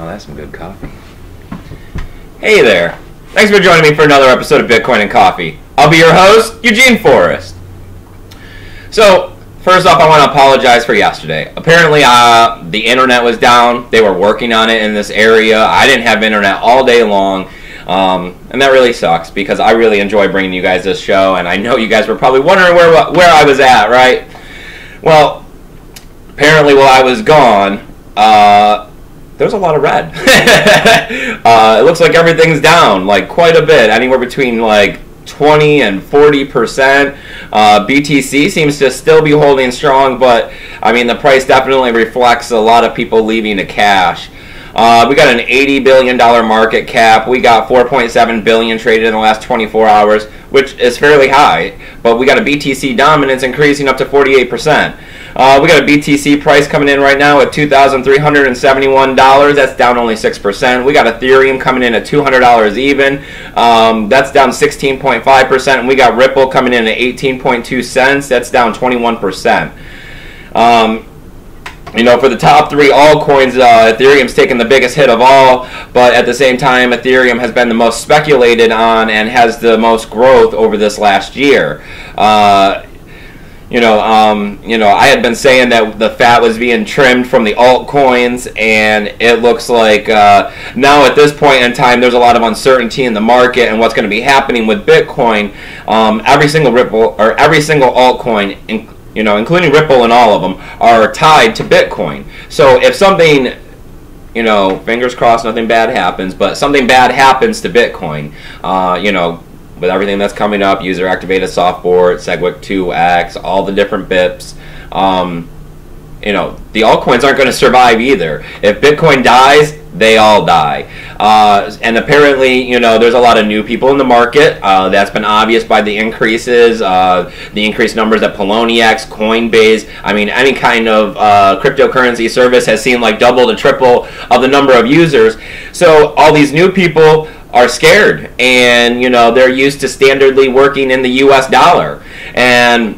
Now that's some good coffee. Hey there. Thanks for joining me for another episode of Bitcoin and Coffee. I'll be your host, Eugene Forrest. So, first off, I want to apologize for yesterday. Apparently, the internet was down. They were working on it in this area. I didn't have internet all day long. And that really sucks because I really enjoy bringing you guys this show, and I know you guys were probably wondering where I was at, right? Well, apparently while I was gone, there's a lot of red. It looks like everything's down, like quite a bit, anywhere between like 20 and 40%. BTC seems to still be holding strong, but I mean the price definitely reflects a lot of people leaving to cash. We got an $80 billion market cap. We got 4.7 billion traded in the last 24 hours, which is fairly high. But we got a BTC dominance increasing up to 48%. We got a BTC price coming in right now at $2,371. That's down only 6%. We got Ethereum coming in at $200 even. That's down 16.5%. And we got Ripple coming in at 18.2 cents. That's down 21%. You know, for the top three altcoins, Ethereum's taken the biggest hit of all, but at the same time, Ethereum has been the most speculated on and has the most growth over this last year. I had been saying that the fat was being trimmed from the altcoins, and it looks like now at this point in time, there's a lot of uncertainty in the market and what's going to be happening with Bitcoin. Every single Ripple or every single altcoin, including Ripple and all of them, are tied to Bitcoin. So if something, fingers crossed nothing bad happens, but something bad happens to Bitcoin, with everything that's coming up, user activated softboard, SegWit 2x, all the different BIPs, the altcoins aren't going to survive either. If Bitcoin dies, they all die. And apparently, there's a lot of new people in the market. That's been obvious by the increases, the increased numbers at Poloniex, Coinbase. I mean, any kind of cryptocurrency service has seen like double to triple of the number of users. So all these new people are scared, and they're used to standardly working in the US dollar. And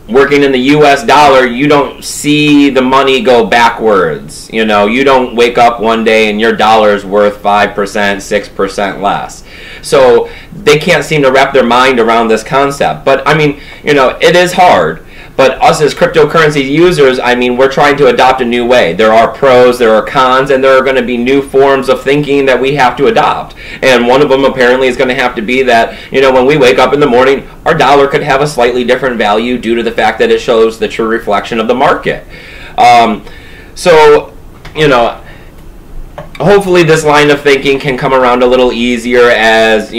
working in the US dollar, you don't see the money go backwards. You don't wake up one day and your dollar's worth 5%, 6% less. So they can't seem to wrap their mind around this concept. But I mean, it is hard. But us as cryptocurrency users, I mean, we're trying to adopt a new way. There are pros, there are cons, and there are going to be new forms of thinking that we have to adopt. And one of them apparently is going to have to be that, when we wake up in the morning, our dollar could have a slightly different value due to the fact that it shows the true reflection of the market. Hopefully this line of thinking can come around a little easier as,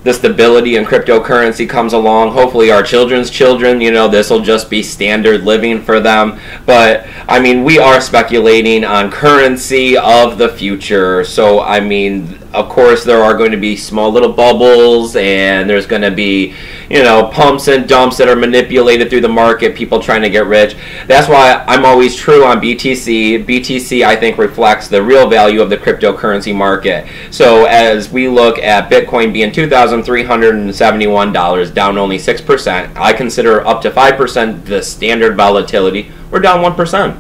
the stability in cryptocurrency comes along. Hopefully our children's children, this will just be standard living for them. But, I mean, we are speculating on currency of the future. So, I mean, of course there are going to be small little bubbles, and there's going to be, pumps and dumps that are manipulated through the market, people trying to get rich. That's why I'm always true on BTC. BTC, I think, reflects the real value of the cryptocurrency market. So as we look at Bitcoin being $2,371, down only 6%, I consider up to 5% the standard volatility. We're down 1%.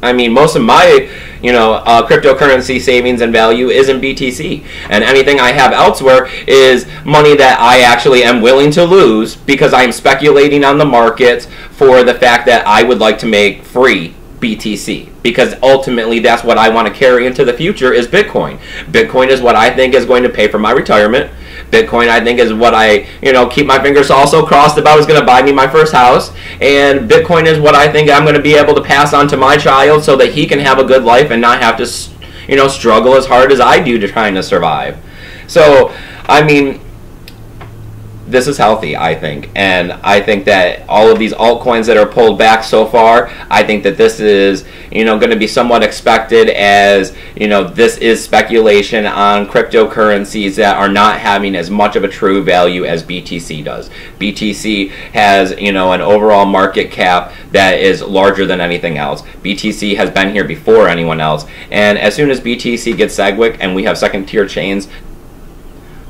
I mean, most of my, cryptocurrency savings and value is in BTC. And anything I have elsewhere is money that I actually am willing to lose because I am speculating on the markets for the fact that I would like to make free BTC. Because ultimately that's what I want to carry into the future is Bitcoin. Bitcoin is what I think is going to pay for my retirement. Bitcoin, I think, is what I, keep my fingers also crossed about is going to buy me my first house. And Bitcoin is what I think I'm going to be able to pass on to my child so that he can have a good life and not have to, struggle as hard as I do to trying to survive. So, I mean, this is healthy, I think. And I think that all of these altcoins that are pulled back so far, I think that this is, going to be somewhat expected as, this is speculation on cryptocurrencies that are not having as much of a true value as BTC does. BTC has, an overall market cap that is larger than anything else. BTC has been here before anyone else. And as soon as BTC gets SegWit and we have second tier chains,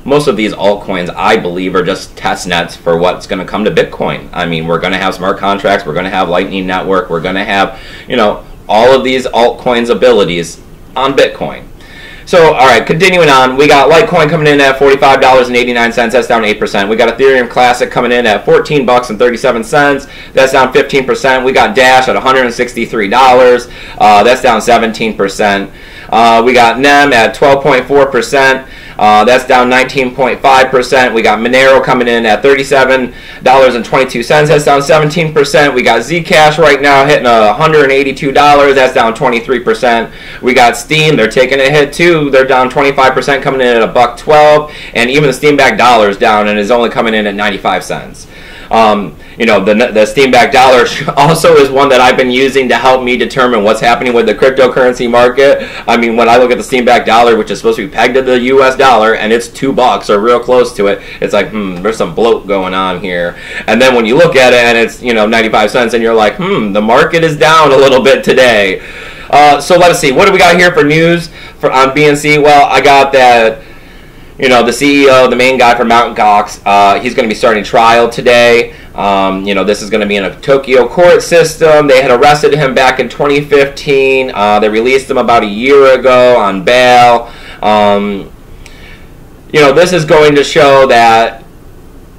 most of these altcoins, I believe, are just test nets for what's going to come to Bitcoin. I mean, we're going to have smart contracts, we're going to have Lightning Network, we're going to have, all of these altcoins abilities on Bitcoin. So, all right, continuing on, we got Litecoin coming in at $45.89. That's down 8%. We got Ethereum Classic coming in at $14.37. That's down 15%. We got Dash at $163. That's down 17%. We got NEM at 12.4%. That's down 19.5%. We got Monero coming in at $37.22. That's down 17%. We got Zcash right now hitting $182. That's down 23%. We got Steam. They're taking a hit too. They're down 25%, coming in at $1.12. And even the Steam backed dollar is down and is only coming in at 95 cents. You know, the Steam backed dollar also is one that I've been using to help me determine what's happening with the cryptocurrency market. I mean, when I look at the Steam backed dollar, which is supposed to be pegged to the US dollar, and it's $2 or real close to it, it's like, there's some bloat going on here. And then when you look at it and it's, you know, 95 cents, and you're like, the market is down a little bit today. So let's see, what do we got here for news on BNC? Well, I got that, you know, the CEO, the main guy for Mt. Gox, he's going to be starting trial today. You know, this is going to be in a Tokyo court system. They had arrested him back in 2015. They released him about a year ago on bail. You know, this is going to show that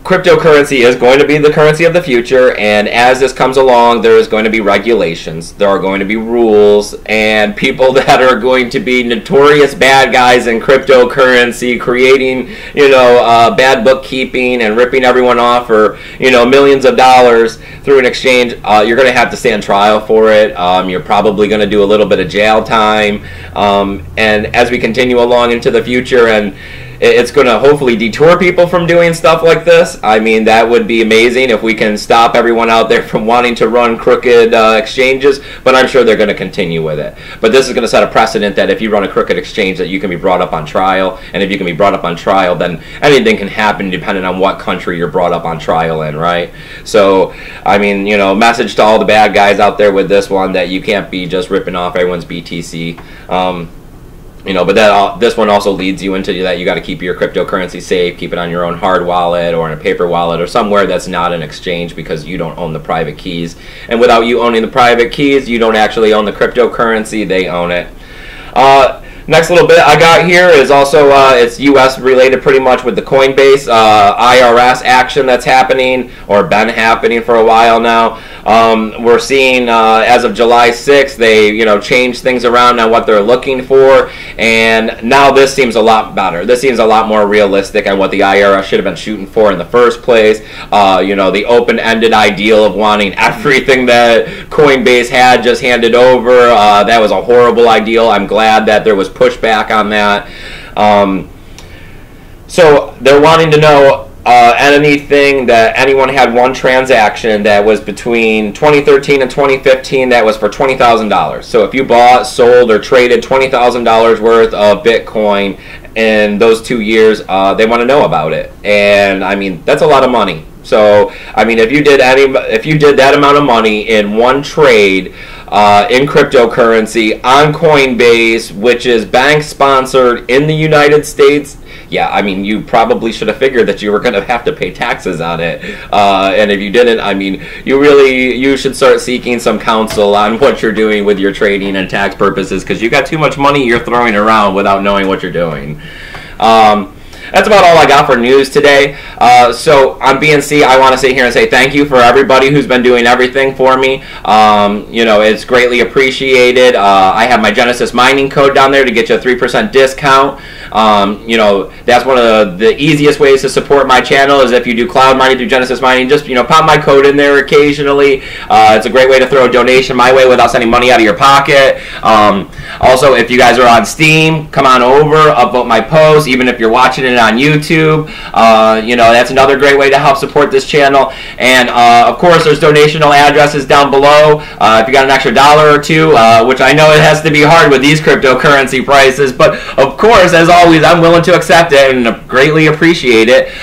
cryptocurrency is going to be the currency of the future, and as this comes along, there is going to be regulations, there are going to be rules, and people that are going to be notorious bad guys in cryptocurrency, creating, you know, bad bookkeeping and ripping everyone off for, you know, millions of dollars through an exchange. You're going to have to stand trial for it. You're probably going to do a little bit of jail time, and as we continue along into the future, and it's going to hopefully detour people from doing stuff like this. I mean, that would be amazing if we can stop everyone out there from wanting to run crooked exchanges, but I'm sure they're going to continue with it. But this is going to set a precedent that if you run a crooked exchange, that you can be brought up on trial, and if you can be brought up on trial, then anything can happen depending on what country you're brought up on trial in, right? So, I mean, you know, message to all the bad guys out there with this one, that you can't be just ripping off everyone's BTC. You know, but that this one also leads you into that you got to keep your cryptocurrency safe, keep it on your own hard wallet or in a paper wallet or somewhere that's not an exchange, because you don't own the private keys. And without you owning the private keys, you don't actually own the cryptocurrency, they own it. Next little bit I got here is also, it's U.S. related pretty much with the Coinbase IRS action that's happening, or been happening for a while now. We're seeing as of July 6th, they, you know, changed things around on what they're looking for, and now this seems a lot better. This seems a lot more realistic on what the IRS should have been shooting for in the first place. You know, the open-ended ideal of wanting everything that Coinbase had just handed over, that was a horrible ideal. I'm glad that there was pushback on that. So they're wanting to know anything that anyone had one transaction that was between 2013 and 2015 that was for $20,000. So if you bought, sold, or traded $20,000 worth of Bitcoin in those 2 years, they want to know about it. And I mean, that's a lot of money. So I mean, if you did that amount of money in one trade in cryptocurrency on Coinbase, which is bank sponsored in the United States, yeah, I mean, you probably should have figured that you were going to have to pay taxes on it. And if you didn't, I mean, you should start seeking some counsel on what you're doing with your trading and tax purposes, because you got too much money you're throwing around without knowing what you're doing. That's about all I got for news today. So on BNC, I want to sit here and say thank you for everybody who's been doing everything for me. You know, it's greatly appreciated. I have my Genesis Mining code down there to get you a 3% discount. You know, that's one of the easiest ways to support my channel, is if you do cloud mining through Genesis Mining. Just, you know, pop my code in there occasionally. It's a great way to throw a donation my way without sending money out of your pocket. Also, if you guys are on Steam, come on over, upvote my post, even if you're watching it on YouTube. You know, that's another great way to help support this channel. And of course, there's donational addresses down below. If you got an extra $1 or $2, which I know it has to be hard with these cryptocurrency prices, but of course, as always, I'm willing to accept it and greatly appreciate it.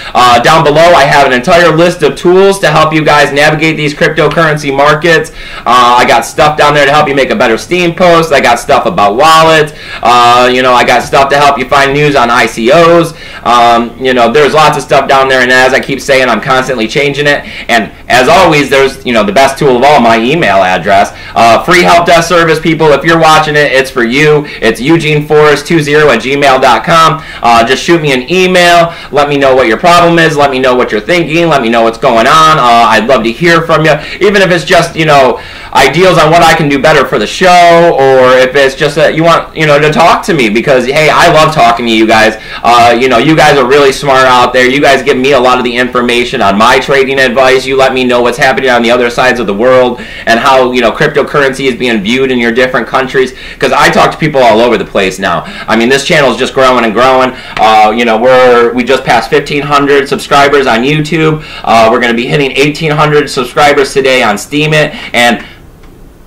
Down below, I have an entire list of tools to help you guys navigate these cryptocurrency markets. I got stuff down there to help you make a better Steam post. I got stuff about wallets. You know, I got stuff to help you find news on ICOs. You know, there's lots of stuff down there, and as I keep saying, I'm constantly changing it. And as always, there's, you know, the best tool of all, my email address. Free help desk service, people. If you're watching it, it's for you. It's eugeneforrest20@gmail.com. Just shoot me an email. Let me know what your problem is. Let me know what you're thinking. Let me know what's going on. I'd love to hear from you, even if it's just, you know, ideals on what I can do better for the show, or if it's just that you want, you know, to talk to me, because hey, I love talking to you guys. You know, you guys are really smart out there. You guys give me a lot of the information on my trading advice. You let me know what's happening on the other sides of the world and how, you know, cryptocurrency is being viewed in your different countries, because I talk to people all over the place now. I mean, this channel is just growing and growing. You know, we just passed 1,500 subscribers on YouTube. We're going to be hitting 1,800 subscribers today on Steemit, and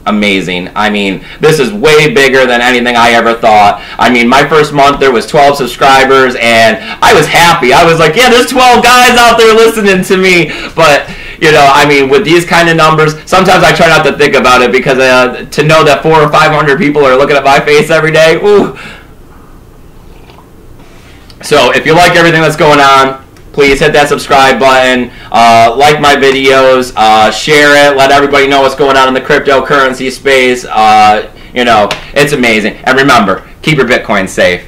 amazing. I mean, this is way bigger than anything I ever thought. I mean, my first month there was 12 subscribers, and I was happy. I was like, yeah, there's 12 guys out there listening to me. But you know, I mean, with these kind of numbers, sometimes I try not to think about it, because to know that 400 or 500 people are looking at my face every day, ooh. So if you like everything that's going on, please hit that subscribe button, like my videos, share it, let everybody know what's going on in the cryptocurrency space. You know, it's amazing. And remember, keep your Bitcoin safe.